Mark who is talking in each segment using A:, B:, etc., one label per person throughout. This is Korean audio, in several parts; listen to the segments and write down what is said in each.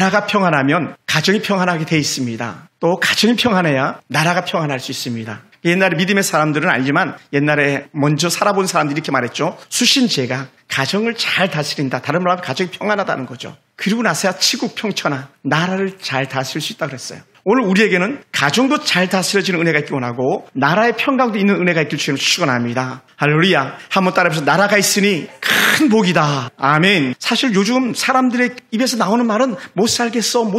A: 나라가 평안하면 가정이 평안하게 돼 있습니다. 또 가정이 평안해야 나라가 평안할 수 있습니다. 옛날에 믿음의 사람들은 알지만 옛날에 먼저 살아본 사람들이 이렇게 말했죠. 수신제가 가정을 잘 다스린다. 다른 말로 하면 가정이 평안하다는 거죠. 그리고 나서야 치국 평천하, 나라를 잘 다스릴 수 있다고 그랬어요. 오늘 우리에게는 가정도 잘 다스려지는 은혜가 있기 원하고 나라의 평강도 있는 은혜가 있길 주님을 축원합니다. 할렐루야. 한번 따라해서 나라가 있으니 큰 복이다. 아멘. 사실 요즘 사람들의 입에서 나오는 말은 못 살겠어,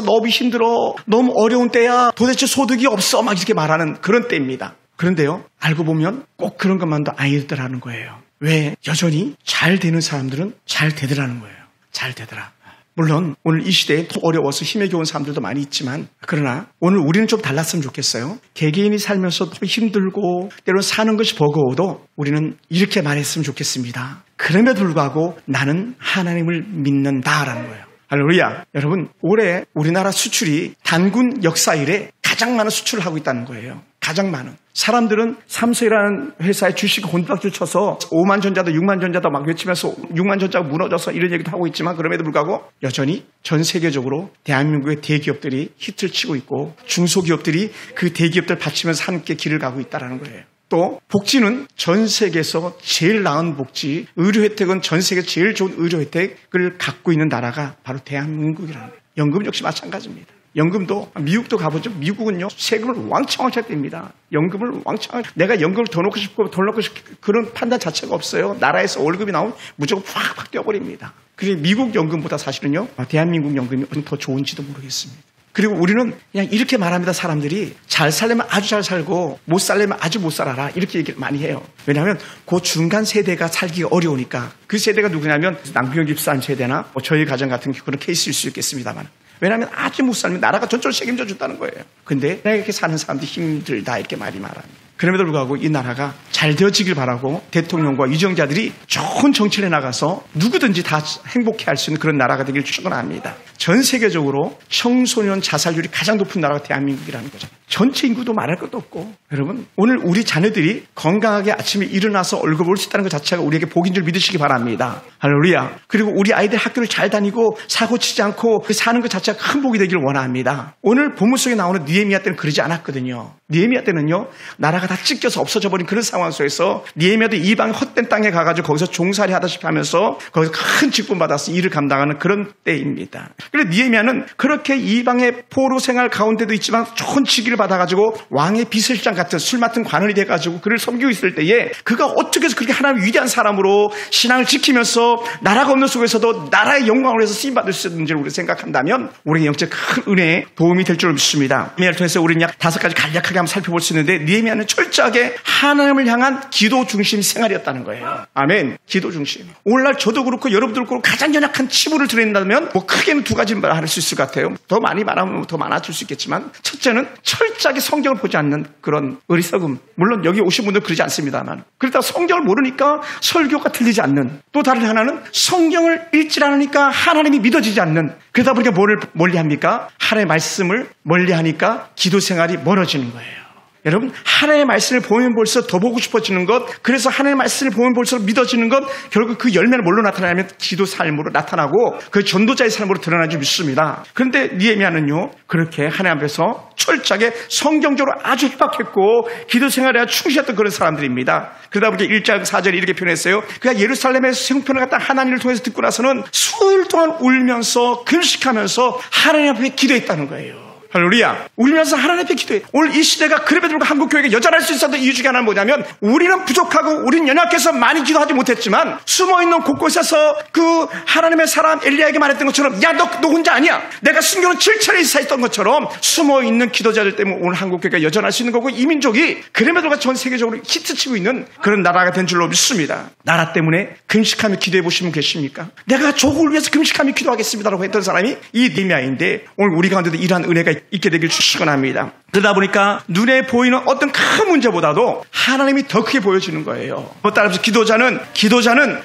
A: 너무 힘들어, 너무 어려운 때야, 도대체 소득이 없어, 막 이렇게 말하는 그런 때입니다. 그런데요, 알고 보면 꼭 그런 것만도 아니더라는 거예요. 왜? 여전히 잘 되는 사람들은 잘 되더라는 거예요. 잘 되더라. 물론 오늘 이 시대에 더 어려워서 힘에 겨운 사람들도 많이 있지만, 그러나 오늘 우리는 좀 달랐으면 좋겠어요. 개개인이 살면서 더 힘들고 때로는 사는 것이 버거워도 우리는 이렇게 말했으면 좋겠습니다. 그럼에도 불구하고 나는 하나님을 믿는다라는 거예요. 할렐루야. 여러분, 올해 우리나라 수출이 단군 역사 이래 가장 많은 수출을 하고 있다는 거예요. 가장 많은. 사람들은 삼성이라는 회사의 주식 혼박줄 쳐서 5만 전자도 6만 전자도 막 외치면서 6만 전자가 무너져서 이런 얘기도 하고 있지만, 그럼에도 불구하고 여전히 전 세계적으로 대한민국의 대기업들이 히트를 치고 있고 중소기업들이 그 대기업들 받치면서 함께 길을 가고 있다는 거예요. 또 복지는 전 세계에서 제일 나은 복지, 의료 혜택은 전 세계에서 제일 좋은 의료 혜택을 갖고 있는 나라가 바로 대한민국이라는 거예요. 연금 역시 마찬가지입니다. 연금도 미국도 가보죠. 미국은요, 세금을 왕창 뗍니다. 연금을 왕창, 내가 연금을 더 넣고 싶고 덜 넣고 싶고 그런 판단 자체가 없어요. 나라에서 월급이 나오면 무조건 확 뛰어버립니다. 그래서 미국 연금보다 사실은요, 대한민국 연금이 더 좋은지도 모르겠습니다. 그리고 우리는 그냥 이렇게 말합니다. 사람들이 잘 살려면 아주 잘 살고 못 살려면 아주 못 살아라, 이렇게 얘기를 많이 해요. 왜냐하면 그 중간 세대가 살기가 어려우니까. 그 세대가 누구냐면 낭비형 집산 세대나 저희 가정 같은 그런 케이스일 수 있겠습니다만, 왜냐하면 아주 못 살면 나라가 전적으로 책임져 준다는 거예요. 근데 내가 이렇게 사는 사람들이 힘들다, 이렇게 말이 말합니다. 그럼에도 불구하고 이 나라가 잘 되어지길 바라고 대통령과 유정자들이 좋은 정치를 해나가서 누구든지 다 행복해 할 수 있는 그런 나라가 되길 축원합니다. 전 세계적으로 청소년 자살률이 가장 높은 나라가 대한민국이라는 거죠. 전체 인구도 말할 것도 없고. 여러분, 오늘 우리 자녀들이 건강하게 아침에 일어나서 얼굴 볼 수 있다는 것 자체가 우리에게 복인 줄 믿으시기 바랍니다. 할렐루야. 그리고 우리 아이들 학교를 잘 다니고 사고 치지 않고 사는 것 자체가 큰 복이 되기를 원합니다. 오늘 본문 속에 나오는 느헤미야 때는 그러지 않았거든요. 느헤미야 때는요, 나라가 다 찢겨서 없어져 버린 그런 상황 속에서 느헤미야도 이방 헛된 땅에 가가지고 거기서 종살이 하다시피 하면서 거기서 큰 직분 받아서 일을 감당하는 그런 때입니다. 그래서 느헤미야는 그렇게 이방의 포로 생활 가운데도 있지만 좋은 직위를 받아가지고 왕의 비서실장 같은 술 맡은 관원이 돼가지고 그를 섬기고 있을 때에 그가 어떻게 해서 그렇게 하나님 위대한 사람으로 신앙을 지키면서 나라가 없는 속에서도 나라의 영광을 위해서 쓰임받을 수 있는지를 우리가 생각한다면 우리의 영적 큰 은혜에 도움이 될 줄 믿습니다. 느헤미야를 통해서 우리는 약 5가지 간략하게 한번 살펴볼 수 있는데, 느헤미야는 철저하게 하나님을 향한 기도 중심 생활이었다는 거예요. 아멘. 기도 중심. 오늘날 저도 그렇고 여러분도 그렇고 가장 연약한 치부를 드러낸다면 뭐 크게는 2가지 할 수 있을 것 같아요. 더 많이 말하면 더 많아질 수 있겠지만, 첫째는 철저하게 성경을 보지 않는 그런 어리석음. 물론 여기 오신 분들 그러지 않습니다만, 그러다 성경을 모르니까 설교가 틀리지 않는, 또 다른 하나는 성경을 읽지 않으니까 하나님이 믿어지지 않는, 그러다 보니까 뭐를 멀리합니까? 하나님의 말씀을 멀리하니까 기도 생활이 멀어지는 거예요. 여러분, 하나님의 말씀을 보면 볼수록 더 보고 싶어지는 것, 그래서 하나님의 말씀을 보면 볼수록 믿어지는 것, 결국 그 열매는 뭘로 나타나냐면 기도 삶으로 나타나고 그 전도자의 삶으로 드러나지 믿습니다. 그런데 느헤미야는요, 그렇게 하나님 앞에서 철저하게 성경적으로 아주 협박했고 기도 생활에 아주 충실했던 그런 사람들입니다. 그러다 보니까 1장 4절에 이렇게 표현했어요. 그가 예루살렘에서 생편을 갖다 하나님을 통해서 듣고 나서는 수일 동안 울면서 금식하면서 하나님 앞에 기도했다는 거예요. 할렐루야. 울면서 하나님 앞에 기도해. 오늘 이 시대가 그럼에도 불구하고 한국 교회가 여전할 수 있었던 이유 중에 하나는 뭐냐면, 우리는 부족하고 우리는 연약해서 많이 기도하지 못했지만 숨어있는 곳곳에서 그 하나님의 사람 엘리야에게 말했던 것처럼, 야, 너 혼자 아니야. 내가 순교는 7천에 이사했던 것처럼 숨어있는 기도자들 때문에 오늘 한국 교회가 여전할 수 있는 거고, 이 민족이 그럼에도 불구하고 전 세계적으로 히트치고 있는 그런 나라가 된 줄로 믿습니다. 나라 때문에 금식하며 기도해 보시면 계십니까? 내가 조국을 위해서 금식하며 기도하겠습니다라고 했던 사람이 이 느헤미야인데, 오늘 우리 가운데도 이러한 은혜가 있게 되길 축원합니다. 그러다 보니까 눈에 보이는 어떤 큰 문제보다도 하나님이 더 크게 보여지는 거예요. 따라서 기도자는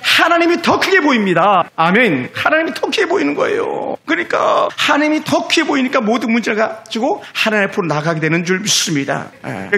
A: 하나님이 더 크게 보입니다. 아멘. 하나님이 더 크게 보이는 거예요. 그러니까 하나님이 더 크게 보이니까 모든 문제를 가지고 하나님 앞으로 나가게 되는 줄 믿습니다.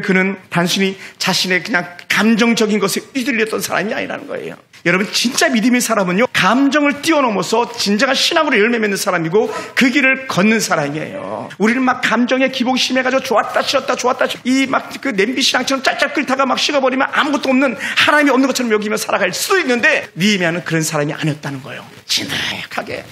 A: 그는 단순히 자신의 그냥 감정적인 것에 휘둘렸던 사람이 아니라는 거예요. 여러분, 진짜 믿음의 사람은요, 감정을 뛰어넘어서 진정한 신앙으로 열매 맺는 사람이고 그 길을 걷는 사람이에요. 우리는 막 감정에 기복이 심해가지고 좋았다 싫었다 좋았다 이 막 그 냄비 신앙처럼 짤짤 끓다가 막 식어버리면 아무것도 없는 하나님이 없는 것처럼 여기며 살아갈 수도 있는데 느헤미야는 그런 사람이 아니었다는 거예요. 진득하게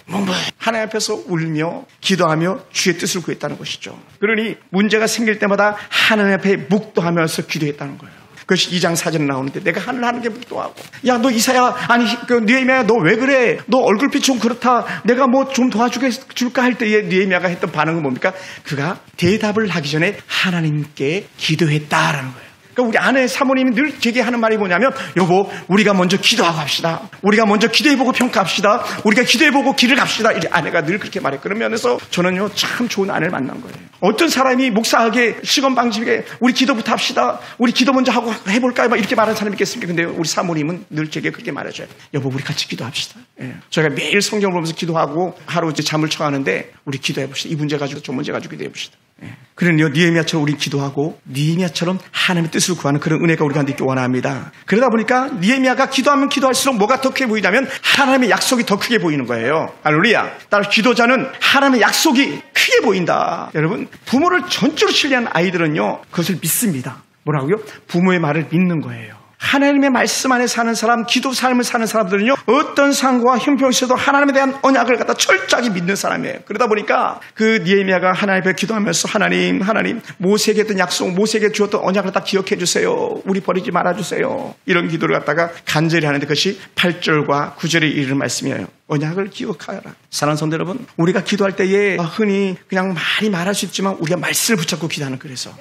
A: 하나님 앞에서 울며 기도하며 주의 뜻을 구했다는 것이죠. 그러니 문제가 생길 때마다 하나님 앞에 묵도하면서 기도했다는 거예요. 그것이 2장 4절에 나오는데 내가 하나님께 묵도하고 야 너 이사야 아니 그 느헤미야 너 왜 그래? 너 얼굴빛 좀 그렇다. 내가 뭐 좀 도와줄까 할 때에 느헤미야가 했던 반응은 뭡니까? 그가 대답을 하기 전에 하나님께 기도했다라는 거예요. 그러니까 우리 아내 사모님이 늘 제게 하는 말이 뭐냐면 여보 우리가 먼저 기도하고 합시다. 우리가 먼저 기도해보고 평가합시다. 우리가 기도해보고 길을 갑시다. 이제 아내가 늘 그렇게 말해. 그런 면에서 저는요 참 좋은 아내를 만난 거예요. 어떤 사람이 목사에게 시건방지게 우리 기도부터 합시다. 우리 기도 먼저 하고 해볼까요? 막 이렇게 말하는 사람이 있겠습니까? 근데 우리 사모님은 늘 제게 그렇게 말해줘요. 여보 우리 같이 기도합시다. 예. 저희가 매일 성경을 보면서 기도하고 하루 이제 잠을 청하는데 우리 기도해봅시다. 이 문제 가지고 저 문제 가지고 기도해봅시다. 예. 그러니요 느헤미야처럼 우리 기도하고 느헤미야처럼 하나님의 뜻을 구하는 그런 은혜가 우리 가운데 있기 원합니다. 그러다 보니까 느헤미야가 기도하면 기도할수록 뭐가 더 크게 보이냐면 하나님의 약속이 더 크게 보이는 거예요. 할렐루야. 따라서 기도자는 하나님의 약속이 크게 보인다. 여러분 부모를 전적으로 신뢰하는 아이들은요 그것을 믿습니다. 뭐라고요? 부모의 말을 믿는 거예요. 하나님의 말씀 안에 사는 사람, 기도 삶을 사는 사람들은요 어떤 상황과 형편에서도 하나님에 대한 언약을 갖다 철저하게 믿는 사람이에요. 그러다 보니까 그 느헤미야가 하나님 앞에 기도하면서 하나님 모세에게 했던 약속, 모세에게 주었던 언약을 다 기억해 주세요. 우리 버리지 말아주세요. 이런 기도를 갖다가 간절히 하는데 그것이 8절과 9절에 이르는 말씀이에요. 언약을 기억하라. 사랑하는 성도 여러분, 우리가 기도할 때에 흔히 그냥 말할 수 있지만 우리가 말씀을 붙잡고 기도하는 그래서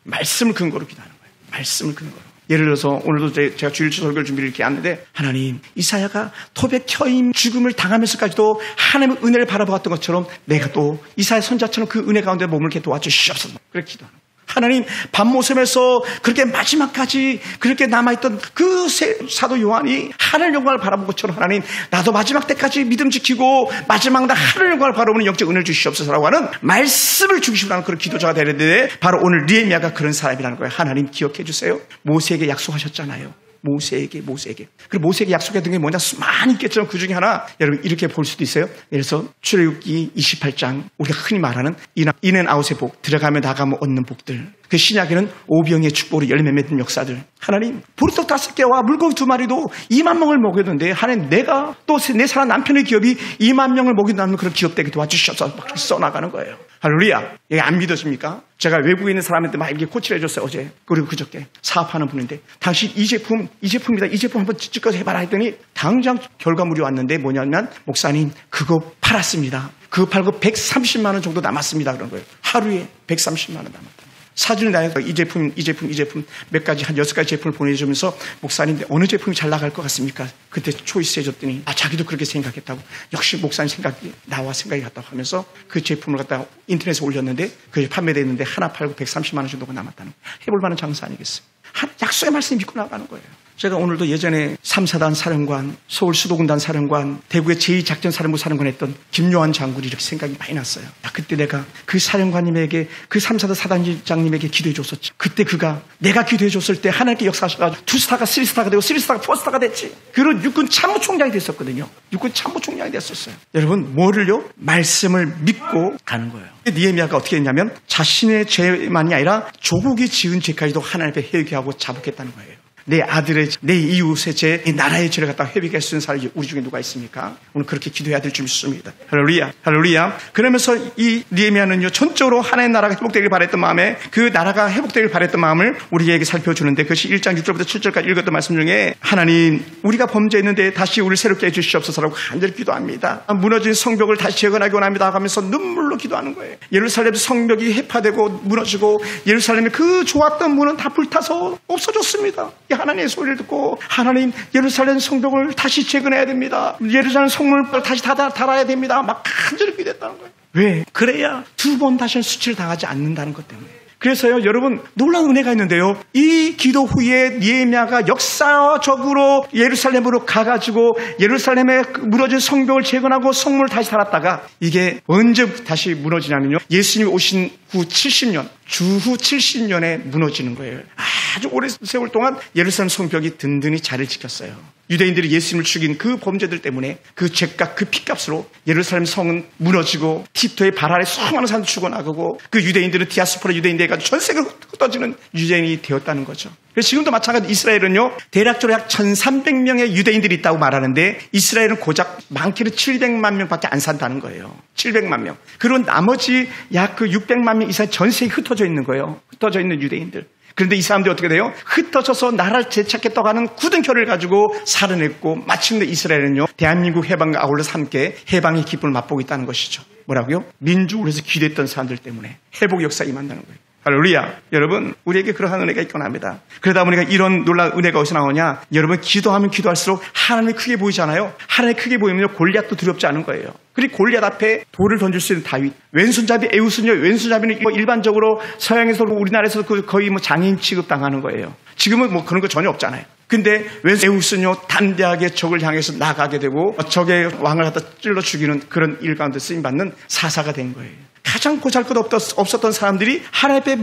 A: 말씀을 근거로 기도하는 거예요. 말씀을 근거로. 예를 들어서 오늘도 제가 주일치 설교를 준비를 이렇게 했는데 하나님 이사야가 톱에 켜임 죽음을 당하면서까지도 하나님의 은혜를 바라보았던 것처럼 내가 또 이사야 선자처럼 그 은혜 가운데 몸을 이렇게 도와주시옵소서. 그렇게 기도하는 거예요. 하나님 밤모섬에서 그렇게 마지막까지 그렇게 남아있던 그 사도 요한이 하늘 영광을 바라본 것처럼 하나님 나도 마지막 때까지 믿음 지키고 마지막 날 하늘 영광을 바라보는 영적 은혜를 주시옵소서라고 하는 말씀을 중심으로 하는 그런 기도자가 되는데 바로 오늘 느헤미야가 그런 사람이라는 거예요. 하나님 기억해 주세요. 모세에게 약속하셨잖아요. 모세에게 그리고 모세에게 약속했던 게 뭐냐 많이 있겠지만 그 중에 하나 여러분 이렇게 볼 수도 있어요. 예를 들어서 출애굽기 28장 우리가 흔히 말하는 인앤아웃의 복, 들어가면 나가면 얻는 복들, 그 신약에는 오병의 축복으로 열매 맺는 역사들. 하나님 보리떡 5개와 물고기 2마리도 2만 명을 먹였는데 하나님 내가 또 내 사랑 남편의 기업이 2만 명을 먹인다는 그런 기업되게 도와주셔서 막 써나가는 거예요. 할렐루야. 이게 안 믿어집니까? 제가 외국에 있는 사람한테 막 이렇게 코치를 해줬어요. 어제 그리고 그저께 사업하는 분인데 당신 이 제품입니다. 이 제품 한번 찍어서 해봐라 했더니 당장 결과물이 왔는데 뭐냐면 목사님 그거 팔았습니다. 그거 팔고 130만 원 정도 남았습니다. 그런 거예요. 하루에 130만 원 남았다. 사진을 나에서 이 제품 몇 가지 한 6가지 제품을 보내주면서 목사님 어느 제품이 잘 나갈 것 같습니까? 그때 초이스 해줬더니 자기도 그렇게 생각했다고. 역시 목사님 생각이 나와 생각이 같다고 하면서 그 제품을 갖다가 인터넷에 올렸는데 그게 판매됐는데 하나 팔고 130만 원 정도가 남았다는 거예요. 해볼 만한 장사 아니겠어요? 약속의 말씀 믿고 나가는 거예요. 제가 오늘도 예전에 3사단 사령관, 서울 수도군단 사령관, 대구의 제2작전사령부 사령관 했던 김요한 장군이 이렇게 생각이 많이 났어요. 그때 내가 그 사령관님에게 그 3사단 사단장님에게 기도해 줬었지. 그때 그가 내가 기도해 줬을 때 하나님께 역사하셔가지고 2스타가 3스타가 되고 3스타가 4스타가 됐지. 그리고 육군 참모총장이 됐었거든요. 육군 참모총장이 됐었어요. 여러분 뭐를요? 말씀을 믿고 가는 거예요. 느헤미야가 어떻게 했냐면 자신의 죄만이 아니라 조국이 지은 죄까지도 하나님 앞에 회개하고 자복했다는 거예요. 내 아들의, 내 이웃의 죄, 내 나라의 죄를 갖다 회복할 수 있는 사람이 우리 중에 누가 있습니까? 오늘 그렇게 기도해야 될 줄 믿습니다. 할렐루야, 할렐루야. 그러면서 이 느헤미야는요, 전적으로 하나님의 나라가 회복되길 바랬던 마음에 그 나라가 회복되길 바랬던 마음을 우리에게 살펴주는데 그것이 1장 6절부터 7절까지 읽었던 말씀 중에 하나님, 우리가 범죄했는데 다시 우리를 새롭게 해주시옵소서라고 간절히 기도합니다. 무너진 성벽을 다시 재건하기 원합니다 하면서 눈물로 기도하는 거예요. 예루살렘 성벽이 해파되고 무너지고 예루살렘의 그 좋았던 문은 다 불타서 없어졌습니다. 하나님의 소리를 듣고 하나님 예루살렘 성벽을 다시 재건해야 됩니다. 예루살렘 성문을 다시 달아야 됩니다. 막 간절히 기도했다는 거예요. 왜? 그래야 2번 다시는 수치를 당하지 않는다는 것 때문에. 그래서요 여러분 놀라운 은혜가 있는데요. 이 기도 후에 느헤미야가 역사적으로 예루살렘으로 가가지고 예루살렘에 무너진 성벽을 재건하고 성문을 다시 달았다가 이게 언제 다시 무너지냐면요. 예수님이 오신 후 70년 주후 70년에 무너지는 거예요. 아주 오랜 세월 동안 예루살렘 성벽이 든든히 자리를 지켰어요. 유대인들이 예수님을 죽인 그 범죄들 때문에 그 죄값, 그 피값으로 예루살렘 성은 무너지고 티토의 발 아래 수많은 사람도 죽어나가고 그 유대인들은 디아스포라 유대인들 해가지고 전 세계로 흩어지는 유대인이 되었다는 거죠. 그래서 지금도 마찬가지로 이스라엘은요, 대략적으로 약 1,300명의 유대인들이 있다고 말하는데 이스라엘은 고작 많게는 700만 명밖에 안 산다는 거예요. 700만 명. 그리고 나머지 약 그 600만 명 이상 전 세계에 흩어져 있는 거예요. 흩어져 있는 유대인들. 그런데 이 사람들이 어떻게 돼요? 흩어져서 나라를 되찾겠다고 하는 굳은 결을 가지고 살아냈고 마침내 이스라엘은요, 대한민국 해방과 아울러서 함께 해방의 기쁨을 맛보고 있다는 것이죠. 뭐라고요? 민족으로 해서 기도했던 사람들 때문에 회복 역사 임한다는 거예요. 할렐루야. 여러분, 우리에게 그러한 은혜가 있곤 합니다. 그러다 보니까 이런 놀라운 은혜가 어디서 나오냐? 여러분, 기도하면 기도할수록 하나님이 크게 보이잖아요. 하나님이 크게 보이면 골리앗도 두렵지 않은 거예요. 그리고 골리앗 앞에 돌을 던질 수 있는 다윗, 왼손잡이 에우스는요, 왼손잡이는 일반적으로 서양에서 우리나라에서 거의 장애인 취급당하는 거예요. 지금은 그런 거 전혀 없잖아요. 근데 왼손 에우스는요, 담대하게 적을 향해서 나가게 되고 적의 왕을 갖다 찔러 죽이는 그런 일 가운데 쓰임받는 사사가 된 거예요. 가장 보잘것없었던 사람들이 하나님 앞에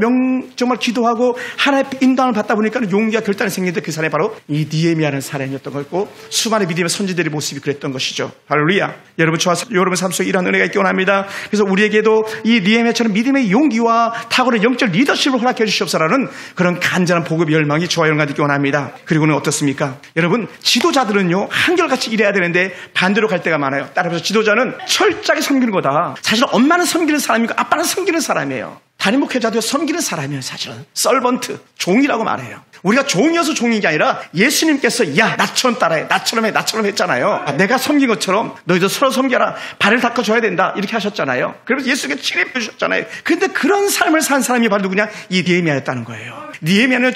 A: 정말 기도하고 하나님 앞에 인도함을 받다 보니까 용기와 결단이 생기는데 그 사람이 바로 이 느헤미야라는 사람이었던 거고 수많은 믿음의 선지들의 모습이 그랬던 것이죠. 할렐루야. 여러분, 저와 여러분 삶 속에 이런 은혜가 있기 원합니다. 그래서 우리에게도 이 느헤미야처럼 믿음의 용기와 탁월한 영적 리더십을 허락해 주시옵소서라는 그런 간절한 복음의 열망이 저와 여러분과 있기 원합니다. 그리고는 어떻습니까? 여러분, 지도자들은요, 한결같이 일해야 되는데 반대로 갈 때가 많아요. 따라서 지도자는 철저하게 섬기는 거다. 사실 엄마는 섬기는 사람이고 아빠는 섬기는 사람이에요. 단임 목회자도 섬기는 사람이에요. 사실은 서번트, 종이라고 말해요. 우리가 종이어서 종인 게 아니라 예수님께서 야, 나처럼 따라해, 나처럼 해, 나처럼 했잖아요. 내가 섬긴 것처럼 너희도 서로 섬겨라, 발을 닦아줘야 된다, 이렇게 하셨잖아요. 그래서 예수님께 침입해 주셨잖아요. 그런데 그런 삶을 산 사람이 바로 누구냐? 이 느헤미야였다는 거예요. 느헤미야는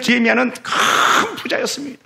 A: 큰 부자였습니다.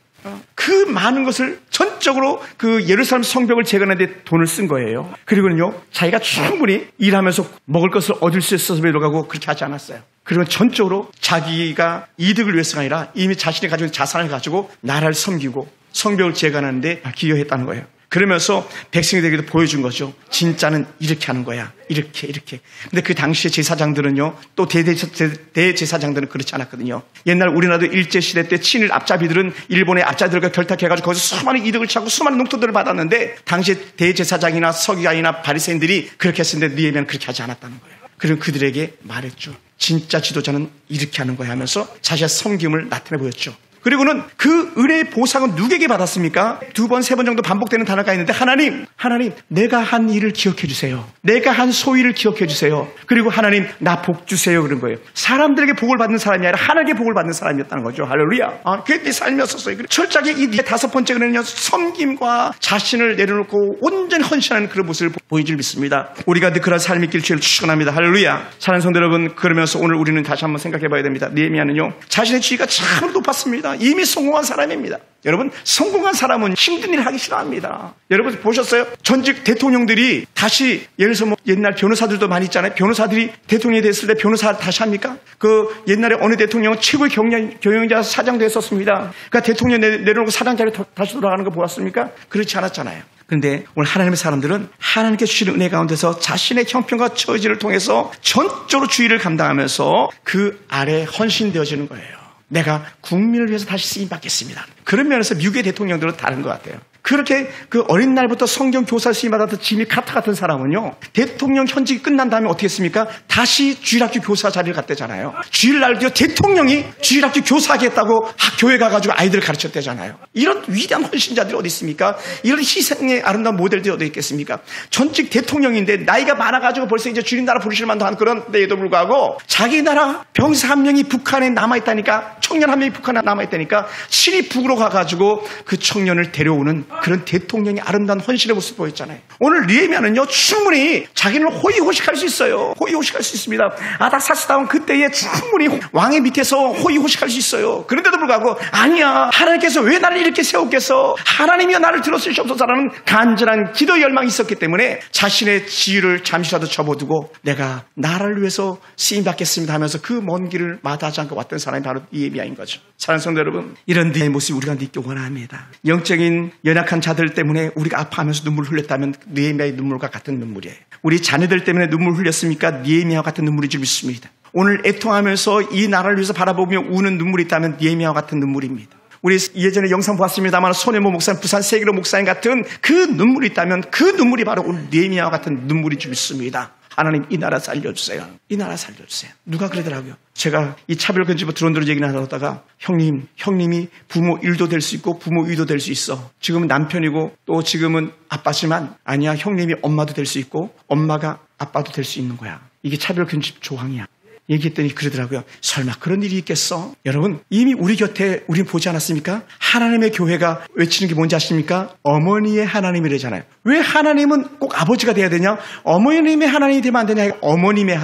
A: 그 많은 것을 전적으로 그 예루살렘 성벽을 재건하는 데 돈을 쓴 거예요. 그리고는요, 자기가 충분히 일하면서 먹을 것을 얻을 수 있어서 가고 그렇게 하지 않았어요. 그리고 전적으로 자기가 이득을 위해서가 아니라 이미 자신이 가지고 있는 자산을 가지고 나라를 섬기고 성벽을 재건하는 데 기여했다는 거예요. 그러면서 백성들에게도 보여준 거죠. 진짜는 이렇게 하는 거야. 이렇게. 근데 그 당시에 제사장들은요, 또 대제사장들은 그렇지 않았거든요. 옛날 우리나라도 일제시대 때 친일 앞잡이들은 일본의 앞잡이들과 결탁해가지고 거기서 수많은 이득을 찾고 수많은 농토들을 받았는데 당시에 대제사장이나 서기관이나 바리새인들이 그렇게 했었는데 느헤미야는 그렇게 하지 않았다는 거예요. 그럼 그들에게 말했죠. 진짜 지도자는 이렇게 하는 거야 하면서 자신의 섬김을 나타내 보였죠. 그리고는 그 은혜의 보상은 누구에게 받았습니까? 2번, 3번 정도 반복되는 단어가 있는데 하나님, 내가 한 일을 기억해 주세요. 내가 한 소위를 기억해 주세요. 그리고 하나님, 나 복 주세요. 그런 거예요. 사람들에게 복을 받는 사람이 아니라 하나님께 복을 받는 사람이었다는 거죠. 할렐루야. 그게 네 삶이었었어요. 철저하게 이 5번째 은혜는요, 섬김과 자신을 내려놓고 온전히 헌신하는 그런 모습을 보여줄 믿습니다. 우리가 그런 삶이 있길 주를 축원합니다. 할렐루야. 사랑하는 성도 여러분, 그러면서 오늘 우리는 다시 한번 생각해 봐야 됩니다. 느헤미야는요, 자신의 지위가 참으로 높았습니다. 이미 성공한 사람입니다. 여러분, 성공한 사람은 힘든 일을 하기 싫어합니다. 여러분 보셨어요? 전직 대통령들이 다시, 예를 들어서 옛날 변호사들도 많이 있잖아요. 변호사들이 대통령이 됐을 때 변호사 다시 합니까? 그 옛날에 어느 대통령은 최고의 경영자 사장도 했었습니다. 그러니까 대통령 내려놓고 사장 자리에 다시 돌아가는 거 보았습니까? 그렇지 않았잖아요. 그런데 오늘 하나님의 사람들은 하나님께 주시는 은혜 가운데서 자신의 형편과 처지를 통해서 전적으로 주의를 감당하면서 그 아래 헌신되어지는 거예요. 내가 국민을 위해서 다시 쓰임 받겠습니다. 그런 면에서 미국의 대통령들은 다른 것 같아요. 그렇게 그 어린 날부터 성경 교사 수임 받았던 지미 카터 같은 사람은요, 대통령 현직이 끝난 다음에 어떻게 했습니까? 다시 주일학교 교사 자리를 갔대잖아요. 주일날도 대통령이 주일학교 교사하겠다고 교회 가가지고 아이들을 가르쳤대잖아요. 이런 위대한 헌신자들이 어디 있습니까? 이런 희생의 아름다운 모델들이 어디 있겠습니까? 전직 대통령인데 나이가 많아가지고 벌써 이제 주님 나라 부르실 만도 한 그런 데에도 불구하고 자기 나라 병사 한 명이 북한에 남아있다니까, 청년 한 명이 북한에 남아있다니까 친히 북으로 가가지고 그 청년을 데려오는 그런 대통령이 아름다운 헌신의 모습을 보였잖아요. 오늘 느헤미야는요, 충분히 자기는 호의호식할 수 있어요. 호의호식할 수 있습니다. 아닥사스다운 그때에 충분히 왕의 밑에서 호의호식할 수 있어요. 그런데도 불구하고 아니야, 하나님께서 왜 나를 이렇게 세웠겠어? 하나님이여 나를 들어주시옵소서라는 간절한 기도 열망이 있었기 때문에 자신의 지위를 잠시라도 접어두고 내가 나라를 위해서 쓰임받겠습니다 하면서 그 먼 길을 마다하지 않고 왔던 사람이 바로 느헤미야인 거죠. 사랑하는 성도 여러분, 이런 느헤미야의 모습이 우리가 있기 원합니다. 영적인 연약한 자들 때문에 우리가 아파하면서 눈물을 흘렸다면 느헤미야의 눈물과 같은 눈물이에요. 우리 자녀들 때문에 눈물을 흘렸습니까? 느헤미야와 같은 눈물인 줄 믿습니다. 오늘 애통하면서 이 나라를 위해서 바라보며 우는 눈물이 있다면 느헤미야와 같은 눈물입니다. 우리 예전에 영상 보았습니다만 손해모 목사님, 부산 세계로 목사님 같은 그 눈물이 있다면 그 눈물이 바로 우리 느헤미야와 같은 눈물이 있습니다. 하나님 이 나라 살려주세요. 이 나라 살려주세요. 누가 그러더라고요. 제가 이 차별금지법 드론드론 얘기를 하다가 형님이 부모 1도 될 수 있고 부모 2도 될 수 있어. 지금은 남편이고 또 지금은 아빠지만 아니야, 형님이 엄마도 될 수 있고 엄마가 아빠도 될 수 있는 거야. 이게 차별금지 조항이야. 얘기했더니 그러더라고요. 설마 그런 일이 있겠어? 여러분, 이미 우리 곁에 우리 보지 않았습니까? 하나님의 교회가 외치는 게 뭔지 아십니까? 어머니의 하나님이래잖아요. 왜 하나님은 꼭 아버지가 돼야 되냐? 어머님의 하나님이 되면 안 되냐? 어머니의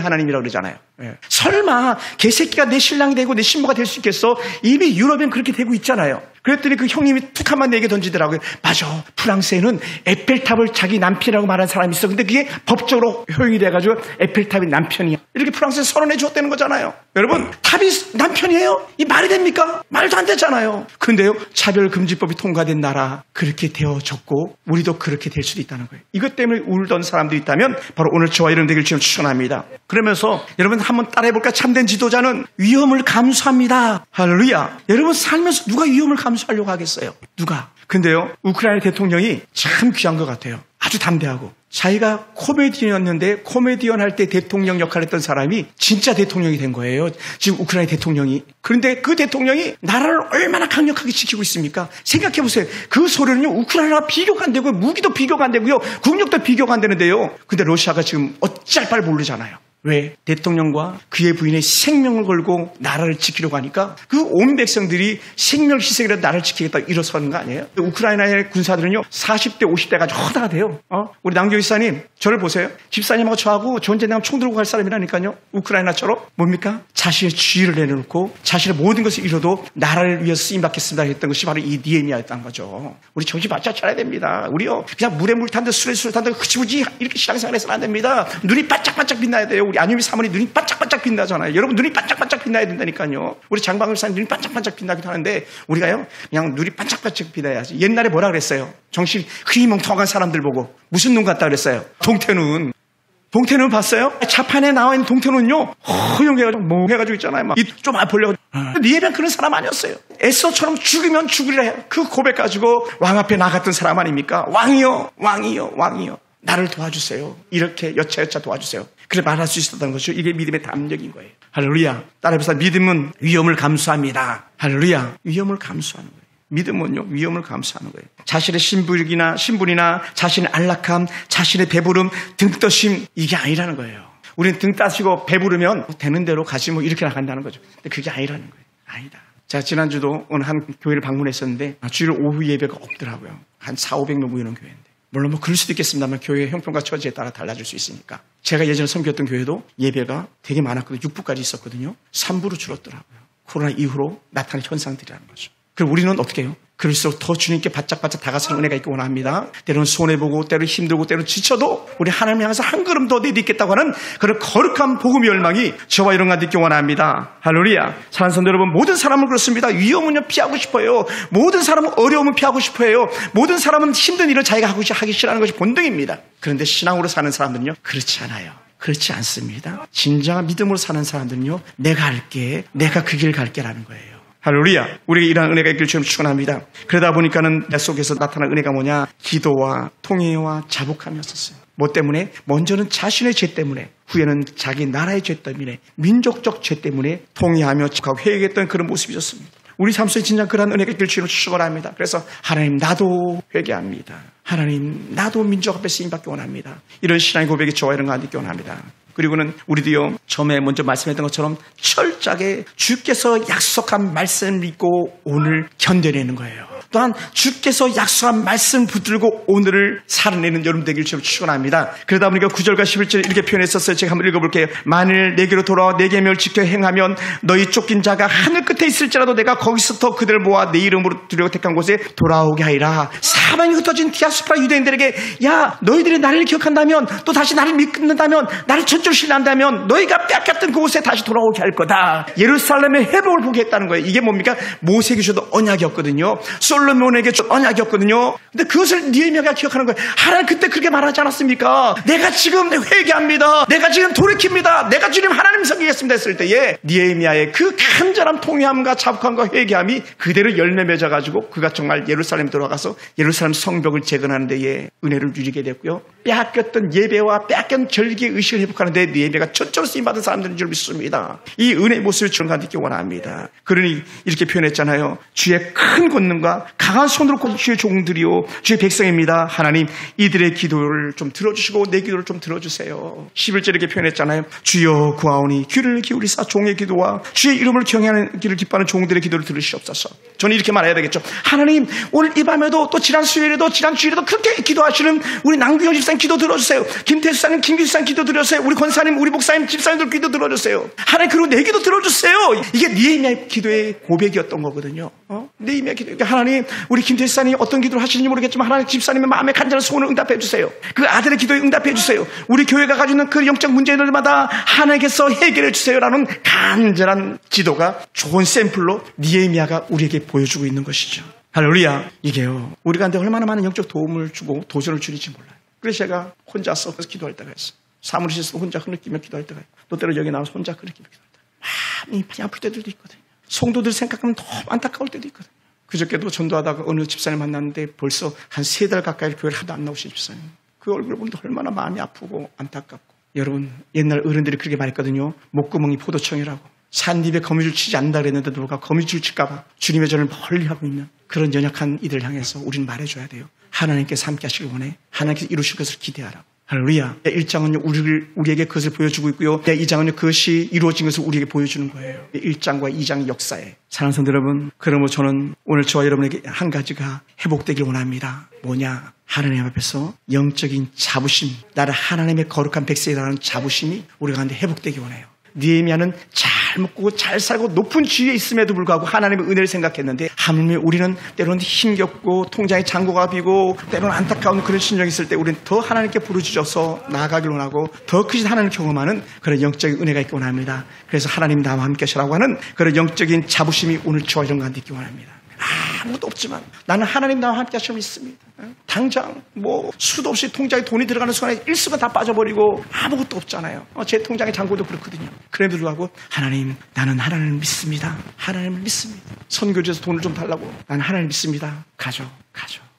A: 하나님이라고 그러잖아요. 예. 설마 개새끼가 내 신랑이 되고 내 신부가 될 수 있겠어? 이미 유럽엔 그렇게 되고 있잖아요. 그랬더니 그 형님이 툭 한번 내게 던지더라고요. 맞아. 프랑스에는 에펠탑을 자기 남편이라고 말한 사람이 있어. 근데 그게 법적으로 효용이 돼가지고 에펠탑이 남편이야. 이렇게 프랑스에 선언해 주었다는 거잖아요. 여러분, 탑이 남편이에요? 이 말이 됩니까? 말도 안 되잖아요. 근데요, 차별금지법이 통과된 나라 그렇게 되어졌고 우리도 그렇게 될 수도 있다는 거예요. 이것 때문에 울던 사람들이 있다면 바로 오늘 저와 여러분 되길 지금 추천합니다. 그러면서 여러분 한번 따라해볼까? 참된 지도자는 위험을 감수합니다. 할렐루야. 여러분 살면서 누가 위험을 감수하려고 하겠어요? 누가? 근데요, 우크라이나 대통령이 참 귀한 것 같아요. 아주 담대하고. 자기가 코미디언이었는데 코미디언 할 때 대통령 역할을 했던 사람이 진짜 대통령이 된 거예요. 지금 우크라이나 대통령이. 그런데 그 대통령이 나라를 얼마나 강력하게 지키고 있습니까? 생각해보세요. 그 소리는요, 우크라이나가 비교가 안 되고요, 무기도 비교가 안 되고요, 국력도 비교가 안 되는데요. 근데 러시아가 지금 어찌할 바를 모르잖아요. 왜? 대통령과 그의 부인의 생명을 걸고 나라를 지키려고 하니까 그 온 백성들이 생명 희생이라도 나라를 지키겠다 일어서는 거 아니에요? 우크라이나의 군사들은요 40대 50대가 허다가 돼요. 우리 남교 집사님 저를 보세요. 집사님하고 저하고 전쟁나면 총 들고 갈 사람이라니까요. 우크라이나처럼 뭡니까? 자신의 주의를 내려놓고 자신의 모든 것을 잃어도 나라를 위해서 쓰임받겠습니다 했던 것이 바로 이 느헤미야였던 거죠. 우리 정신 바짝 차려야 됩니다. 우리요 그냥 물에 물 탄 듯 술에 술 탄 듯 흐지부지 이렇게 신앙생활 해서는 안 됩니다. 눈이 바짝바짝 빛나야 돼요. 우리 안유미 사모님 눈이 반짝반짝 빛나잖아요. 여러분 눈이 반짝반짝 빛나야 된다니까요. 우리 장방을 사는 눈이 반짝반짝 빛나기도 하는데 우리가요 그냥 눈이 반짝반짝 빛나야지. 옛날에 뭐라 그랬어요? 정신 흐리멍텅한 사람들 보고 무슨 눈 같다 그랬어요? 동태눈. 동태눈 봤어요? 차판에 나와 있는 동태눈요 허용해가지고 멍해가지고 있잖아요. 막 좀 보려고. 니에벤 그런 사람 아니었어요. 에서처럼 죽으면 죽으리라 해요. 그 고백 가지고 왕 앞에 나갔던 사람 아닙니까? 왕이요 왕이요 왕이요 나를 도와주세요. 이렇게 여차여차 도와주세요. 그래 말할 수 있었던 것이죠. 이게 믿음의 담력인 거예요. 할렐루야. 따라해보세요. 믿음은 위험을 감수합니다. 할렐루야. 위험을 감수하는 거예요. 믿음은요 위험을 감수하는 거예요. 자신의 신분이나 자신의 안락함, 자신의 배부름, 등떠심 이게 아니라는 거예요. 우리는 등 따시고 배부르면 되는 대로 가지 뭐 이렇게 나간다는 거죠. 근데 그게 아니라는 거예요. 아니다. 제가 지난주도 어느 한 교회를 방문했었는데 주일 오후 예배가 없더라고요. 한 400-500명 모이는 교회인데. 물론 뭐 그럴 수도 있겠습니다만 교회 형편과 처지에 따라 달라질 수 있으니까. 제가 예전에 섬겼던 교회도 예배가 되게 많았거든요. 6부까지 있었거든요. 3부로 줄었더라고요. 코로나 이후로 나타난 현상들이라는 거죠. 그럼 우리는 어떻게 해요? 그럴수록 더 주님께 바짝바짝 다가서는 은혜가 있기 원합니다. 때로는 손해보고 때로는 힘들고 때로는 지쳐도 우리 하나님 향해서 한 걸음 더 내딛겠다고 하는 그런 거룩한 복음의 열망이 저와 여러분과 있기 원합니다. 할렐루야. 사랑하는 성도 여러분, 모든 사람은 그렇습니다. 위험은요 피하고 싶어요. 모든 사람은 어려움을 피하고 싶어요. 모든 사람은 힘든 일을 자기가 하기 싫어하는 것이 본능입니다. 그런데 신앙으로 사는 사람들은요 그렇지 않아요. 그렇지 않습니다. 진정한 믿음으로 사는 사람들은요 내가 할게, 내가 그 길 갈게라는 거예요. 할렐루야. 우리에게 이러한 은혜가 있길 주님 축원합니다. 그러다 보니까는 내 속에서 나타난 은혜가 뭐냐? 기도와 통회와 자복함이었었어요. 뭐 때문에? 먼저는 자신의 죄 때문에, 후에는 자기 나라의 죄 때문에, 민족적 죄 때문에 통회하며 회개했던 그런 모습이었습니다. 우리 삶 속에 진짜 그러한 은혜가 있길 주님 축원합니다. 그래서 하나님 나도 회개합니다. 하나님 나도 민족 앞에 쓰임받기 원합니다. 이런 신앙의 고백이 저와 이런 가운데 있기 원합니다. 그리고는 우리도요 처음에 먼저 말씀했던 것처럼 철저하게 주께서 약속한 말씀을 믿고 오늘 견뎌내는 거예요. 또한 주께서 약속한 말씀 붙들고 오늘을 살아내는 여러분 되길 주님 축원합니다. 그러다 보니까 9절과 11절 이렇게 표현했었어요. 제가 한번 읽어볼게요. 만일 내게로 돌아와 내 계명을 지켜 행하면 너희 쫓긴 자가 하늘 끝에 있을지라도 내가 거기서부터 그들을 모아 내 이름으로 두려고 택한 곳에 돌아오게 하리라. 사방이 흩어진 디아스포라 유대인들에게 야 너희들이 나를 기억한다면 또 다시 나를 믿는다면 나를 첫 줄 난다면 너희가 빼앗겼던 그곳에 다시 돌아오게 할 거다. 예루살렘의 회복을 보게 했다는 거예요. 이게 뭡니까? 모세에게 주던 언약이었거든요. 솔로몬에게 준 언약이었거든요. 근데 그것을 느헤미야가 기억하는 거예요. 하나님 그때 그렇게 말하지 않았습니까? 내가 지금 회개합니다. 내가 지금 돌이킵니다. 내가 주님 하나님 섬기겠습니다 했을 때에 느헤미야의 그 간절한 통회함과 자복함과 회개함이 그대로 열매 맺어가지고 그가 정말 예루살렘에 들어가서 예루살렘 성벽을 재건하는 데에 은혜를 누리게 됐고요. 빼앗겼던 예배와 빼앗겼던 절기의 의식을 회복하는 데 느헤미야가 첫째로 쓰임받은 사람들인 줄 믿습니다. 이 은혜의 모습을 주님 가운데 있기 원합니다. 그러니 이렇게 표현했잖아요. 주의 큰 권능과 강한 손으로 곧 주의 종들이요 주의 백성입니다. 하나님 이들의 기도를 좀 들어주시고 내 기도를 좀 들어주세요. 11절에 이렇게 표현했잖아요. 주여 구하오니 귀를 기울이사 종의 기도와 주의 이름을 경외하는 길을 기뻐하는 종들의 기도를 들으시옵소서. 저는 이렇게 말해야 되겠죠. 하나님 오늘 이 밤에도 또 지난 수요일에도 지난 주일에도 그렇게 기도하시는 우리 남규영 집사님 기도 들어주세요. 김태수사님 김규수사님 기도 들어주세요. 우리 권사님 우리 목사님 집사님들 기도 들어주세요. 하나님 그리고 내 기도 들어주세요. 이게 느헤미야의 기도의 고백이었던 거거든요. 느헤미야 기도. 하나님 우리 김태수사님이 어떤 기도를 하시는지 모르겠지만 하나님 집사님의 마음에 간절한 소원을 응답해 주세요. 그 아들의 기도에 응답해 주세요. 우리 교회가 가지고 있는 그 영적 문제들마다 하나님께서 해결해 주세요라는 간절한 기도가 좋은 샘플로 느헤미야가 우리에게 보여주고 있는 것이죠. 할렐루야. 이게요 우리가 한테 얼마나 많은 영적 도움을 주고 도전을 줄일지 몰라요. 그래서 제가 혼자서 기도할 때가 있어요. 사무실에서 혼자 흐느끼며 기도할 때가 있고 또 때로 여기 나와서 혼자 흐느끼며 기도할 때 마음이 아플 때들도 있거든요. 성도들 생각하면 너무 안타까울 때도 있거든요. 그저께도 전도하다가 어느 집사님 만났는데 벌써 한 3달 가까이 교회를 하나도 안 나오신 집사님. 그 얼굴을 보는데 얼마나 마음이 아프고 안타깝고. 여러분 옛날 어른들이 그렇게 말했거든요. 목구멍이 포도청이라고. 산입에 거미줄 치지 않는다 그랬는데 누가 거미줄 칠까 봐 주님의 전을 멀리하고 있는 그런 연약한 이들 향해서 우리는 말해줘야 돼요. 하나님께서 함께 하시길 원해. 하나님께서 이루실 것을 기대하라고. 할렐루야. 1장은요 우리에게 그것을 보여주고 있고요. 2장은요 그것이 이루어진 것을 우리에게 보여주는 거예요. 1장과 2장의 역사에. 사랑하는 성도 여러분, 그러므로 저는 오늘 저와 여러분에게 한 가지가 회복되길 원합니다. 뭐냐? 하나님 앞에서 영적인 자부심, 나를 하나님의 거룩한 백성이라는 자부심이 우리 가운데 회복되길 원해요. 느헤미야는 잘 먹고 잘 살고 높은 지위에 있음에도 불구하고 하나님의 은혜를 생각했는데 하물며 우리는 때로는 힘겹고 통장에 잔고가 비고 때로는 안타까운 그런 심정이 있을 때 우리는 더 하나님께 부르짖어서 나아가길 원하고 더 크신 하나님을 경험하는 그런 영적인 은혜가 있기 원합니다. 그래서 하나님 나와 함께 하시라고 하는 그런 영적인 자부심이 오늘 저와 이런 가운데 있기 원합니다. 아무것도 없지만 나는 하나님 나와 함께 하시면 있습니다. 당장 수도 없이 통장에 돈이 들어가는 순간에 일수가 다 빠져버리고 아무것도 없잖아요. 제 통장의 잔고도 그렇거든요. 그럼에도 불구하고 하나님 나는 하나님을 믿습니다. 하나님을 믿습니다. 선교지에서 돈을 좀 달라고 나는 하나님을 믿습니다. 가져.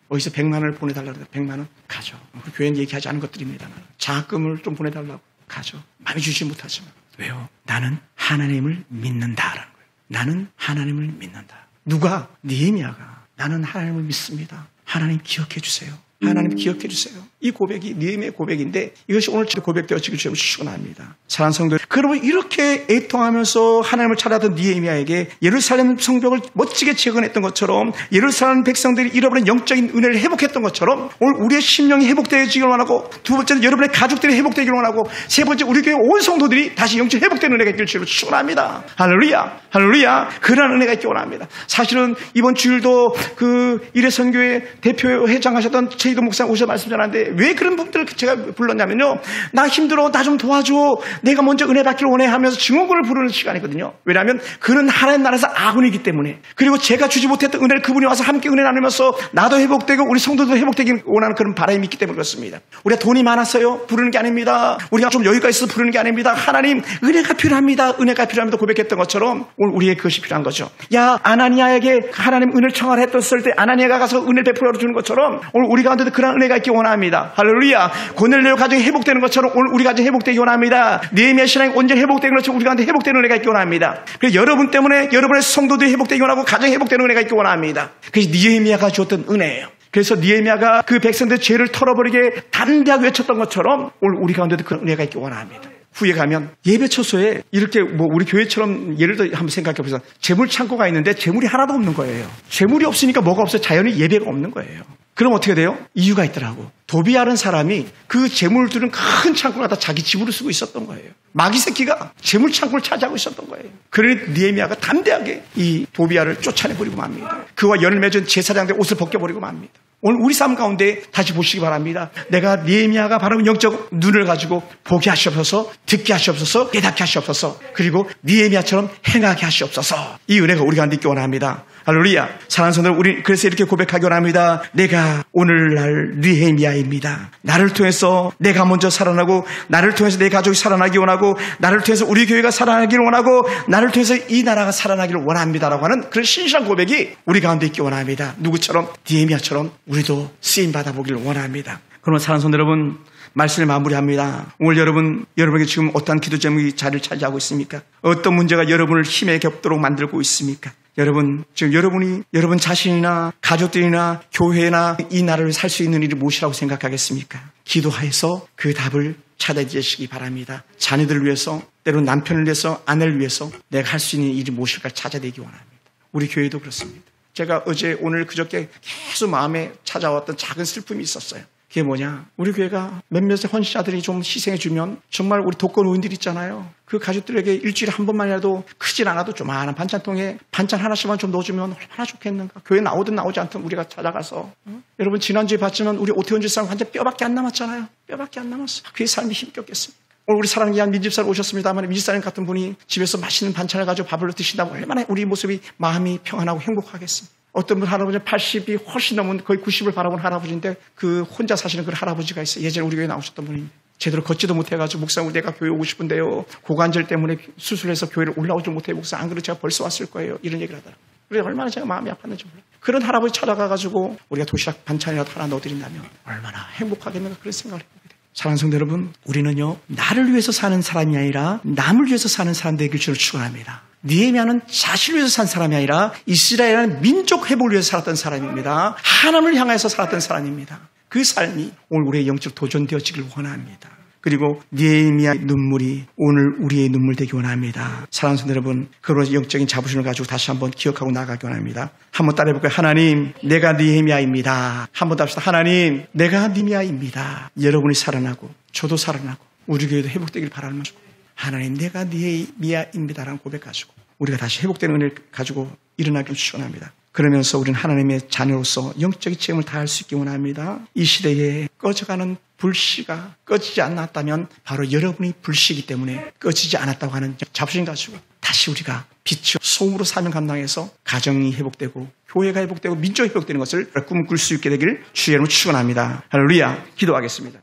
A: 어디서 100만 원을 보내달라고 해서 100만 원 가져. 교회는 얘기하지 않은 것들입니다. 장학금을 좀 보내달라고 가져. 많이 주지 못하지만 왜요? 나는 하나님을 믿는다라는 거예요. 나는 하나님을 믿는다. 누가? 느헤미야가 나는 하나님을 믿습니다. 하나님 기억해 주세요. 하나님 기억해 주세요. 이 고백이 느헤미야의 고백인데 이것이 오늘 고백되어지길 주님 축원합니다. 사랑하는 성도 여러분, 이렇게 애통하면서 하나님을 찾아던 느헤미야에게 예루살렘 성벽을 멋지게 재건했던 것처럼 예루살렘 백성들이 잃어버린 영적인 은혜를 회복했던 것처럼 오늘 우리의 심령이 회복되어지길 원하고, 두 번째는 여러분의 가족들이 회복되길 원하고, 세 번째 우리 교회 온 성도들이 다시 영적 회복되는 은혜가 있길 주님 축원합니다. 할렐루야, 할렐루야. 그런 은혜가 있길 원합니다. 사실은 이번 주일도 그 일회선교회 대표 회장하셨던 최희도 목사 오셔서 말씀 전하는데 왜 그런 분들을 제가 불렀냐면요, 나 힘들어, 나 좀 도와줘, 내가 먼저 은혜 받기를 원해 하면서 증언문을 부르는 시간이거든요. 왜냐하면 그는 하나님 나라에서 아군이기 때문에, 그리고 제가 주지 못했던 은혜를 그분이 와서 함께 은혜 나누면서 나도 회복되고 우리 성도도 회복되길 원하는 그런 바람이 있기 때문에 그렇습니다. 우리가 돈이 많았어요 부르는 게 아닙니다. 우리가 좀 여유가 있어서 부르는 게 아닙니다. 하나님 은혜가 필요합니다. 은혜가 필요합니다 고백했던 것처럼 오늘 우리에게 그것이 필요한 거죠. 야, 아나니아에게 하나님 은혜를 청하라 했었을 때 아나니아가 가서 은혜를 베풀어 주는 것처럼 오늘 우리 가운데도 그런 은혜가 있기 원합니다. 할렐루야. 고넬료 가정이 회복되는 것처럼 오늘 우리 가정이 회복되기 원합니다. 느헤미야 신앙이 온전히 회복되는 것처럼 우리 가운데 회복되는 은혜가 있기 원합니다. 그래서 여러분 때문에 여러분의 성도들이 회복되기 원하고 가정이 회복되는 은혜가 있기 원합니다. 그것이 느헤미야가 주었던 은혜예요. 그래서 느헤미야가 그 백성들의 죄를 털어버리게 담대하게 외쳤던 것처럼 오늘 우리 가운데도 그런 은혜가 있기 원합니다. 후에 가면 예배 초소에 이렇게 우리 교회처럼 예를 들어 한번 생각해 보세요. 재물 창고가 있는데 재물이 하나도 없는 거예요. 재물이 없으니까 뭐가 없어요? 자연히 예배가 없는 거예요. 그럼 어떻게 돼요? 이유가 있더라고. 도비아라는 사람이 그 재물들은 큰 창고를 갖다 자기 집으로 쓰고 있었던 거예요. 마귀 새끼가 재물 창고를 차지하고 있었던 거예요. 그러니 느헤미야가 담대하게 이 도비아를 쫓아내버리고 맙니다. 그와 연을 맺은 제사장들의 옷을 벗겨버리고 맙니다. 오늘 우리 삶 가운데 다시 보시기 바랍니다. 내가 느헤미야가 바로 영적 눈을 가지고 보게 하시옵소서, 듣게 하시옵소서, 깨닫게 하시옵소서, 그리고 느헤미야처럼 행하게 하시옵소서. 이 은혜가 우리 가운데 있기 원합니다. 할렐루야. 사랑하는 성도들, 우리 그래서 이렇게 고백하기 원합니다. 내가 오늘날 느헤미야입니다. 나를 통해서 내가 먼저 살아나고, 나를 통해서 내 가족이 살아나기 원하고, 나를 통해서 우리 교회가 살아나기를 원하고, 나를 통해서 이 나라가 살아나기를 원합니다라고 하는 그런 신실한 고백이 우리 가운데 있기 원합니다. 누구처럼? 느헤미야처럼 우리도 쓰임 받아보기를 원합니다. 그러면 사랑하는 성도 여러분, 말씀을 마무리합니다. 오늘 여러분에게 지금 어떠한 기도 제목이 자리를 차지하고 있습니까? 어떤 문제가 여러분을 힘에 겹도록 만들고 있습니까? 여러분, 지금 여러분 자신이나 가족들이나 교회나 이 나라를 살 수 있는 일이 무엇이라고 생각하겠습니까? 기도하여서 그 답을 찾아내시기 바랍니다. 자녀들을 위해서, 때로는 남편을 위해서, 아내를 위해서 내가 할 수 있는 일이 무엇일까 찾아내기 원합니다. 우리 교회도 그렇습니다. 제가 어제, 오늘, 그저께 계속 마음에 찾아왔던 작은 슬픔이 있었어요. 그게 뭐냐? 우리 교회가 몇몇의 헌신자들이 좀 희생해주면 정말 우리 독거노인들 있잖아요. 그 가족들에게 일주일에 한 번만이라도 크진 않아도 조만한 반찬통에 반찬 하나씩만 좀 넣어주면 얼마나 좋겠는가. 교회 나오든 나오지 않든 우리가 찾아가서. 여러분 지난주에 봤지만 우리 오태훈 집사람 완전 뼈밖에 안 남았잖아요. 뼈밖에 안 남았어. 그의 삶이 힘겹겠습니까? 오늘 우리 사랑하는 이한 민집사님 오셨습니다만 민집사님 같은 분이 집에서 맛있는 반찬을 가지고 밥을 드신다고 얼마나 우리 모습이 마음이 평안하고 행복하겠습니까? 어떤 분 할아버지는 80이 훨씬 넘은 거의 90을 바라본 할아버지인데 그 혼자 사시는 그 할아버지가 있어요. 예전에 우리 교회에 나오셨던 분입니다. 제대로 걷지도 못해가지고 목사님 내가 교회 오고 싶은데요. 고관절 때문에 수술해서 교회를 올라오지 못해 목사 안 그래도 제가 벌써 왔을 거예요. 이런 얘기를 하더라고요. 그래서 얼마나 제가 마음이 아팠는지 몰라요. 그런 할아버지 찾아가가지고 우리가 도시락 반찬이라도 하나 넣어드린다면 얼마나 행복하겠는가 그런 생각을 해보게 돼요. 사랑하는 성도 여러분, 우리는요 나를 위해서 사는 사람이 아니라 남을 위해서 사는 사람 되길 주를 축원합니다. 느헤미야는 자신을 위해서 산 사람이 아니라 이스라엘이라는 민족 회복을 위해서 살았던 사람입니다. 하나님을 향해서 살았던 사람입니다. 그 삶이 오늘 우리의 영적 도전되어지길 원합니다. 그리고 느헤미야의 눈물이 오늘 우리의 눈물 되기 원합니다. 사랑하는 성도 여러분, 그런 영적인 자부심을 가지고 다시 한번 기억하고 나가기 원합니다. 한번 따라해볼까요? 하나님, 내가 느헤미야입니다. 한번 더 합시다. 하나님, 내가 느헤미야입니다. 여러분이 살아나고 저도 살아나고 우리 교회도 회복되길 바라는 것이고, 하나님, 내가 느헤미야입니다라는 고백 가지고 우리가 다시 회복되는 은혜를 가지고 일어나기를 축원합니다. 그러면서 우리는 하나님의 자녀로서 영적인 책임을 다할 수 있기 원합니다. 이 시대에 꺼져가는 불씨가 꺼지지 않았다면 바로 여러분이 불씨이기 때문에 꺼지지 않았다고 하는 자부심 가지고 다시 우리가 빛이 소음으로 사명 감당해서 가정이 회복되고 교회가 회복되고 민족이 회복되는 것을 꿈꿀 수 있게 되기를 주의 이름으로 축원합니다. 할렐루야. 기도하겠습니다.